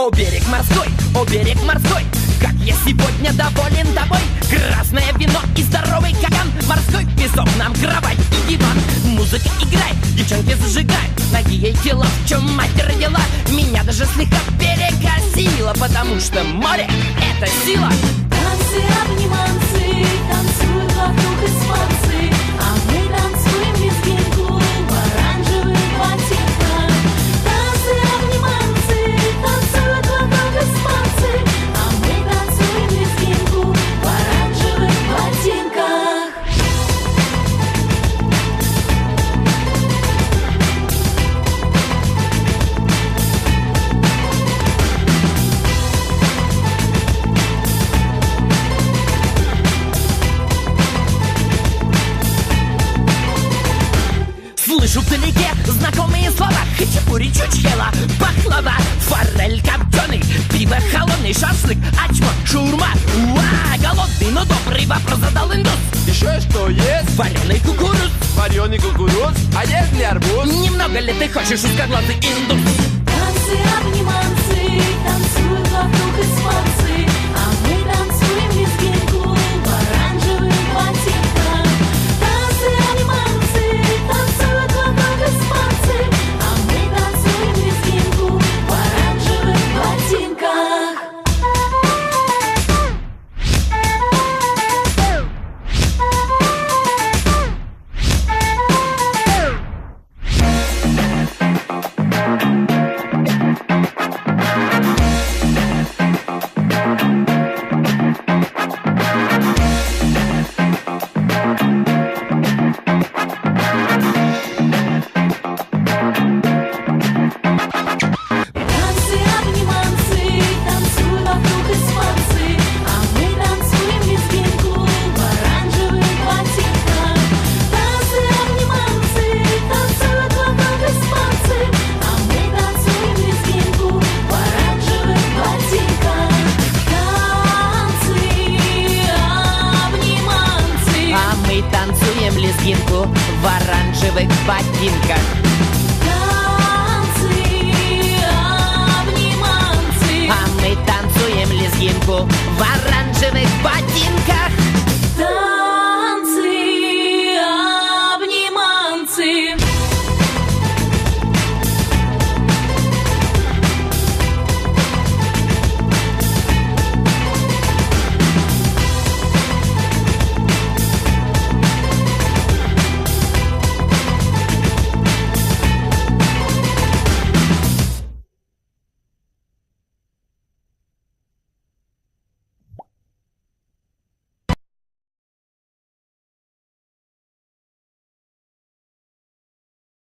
О, берег морской, как я сегодня доволен тобой. Красное вино и здоровый каган, морской песок нам кровать и диван. Музыка играет, девчонки зажигают, ноги ей тела, в чем мать родила. Меня даже слегка перекосило, потому что море — это сила. Танцы, обниманцы, танцуют вокруг испанцы, а мы танцуем лезгинку в оранжевых ботинках. Танцы, обниманцы, танцуют вокруг испанцы, а мы танцуем лезгинку в оранжевых ботинках. Слышу вдалеке знакомые слова: хачапури, чучхела, баклава, форель копченый, пиво холодный, шашлык, ачма, шаурма. Уа, голодный, но добрый вопрос задал индус. Еще что есть? Вареный кукуруз. Вареный кукуруз, а если арбуз? Немного ли ты хочешь, узкоглазый индус? Танцы, обниманцы, танцуют вокруг испанцы, а мы танцуем лезгинку в оранжевых ботинках. Танцы, обниманцы, танцуют вокруг испанцы, а мы танцуем лезгинку в оранжевых ботинках. Танцы, обниманцы, танцуют вокруг испанцы, а мы танцуем лезгинку в оранжевых ботинках. Танцы, обниманцы, танцуют вокруг испанцы, а мы танцуем лезгинку в оранжевых ботинках. Танцы, обниманцы, А мы танцуем лезгинку в оранжевых ботинках. танцы, обниманцы. А мы танцуем лезгинку в оранжевых ботинках.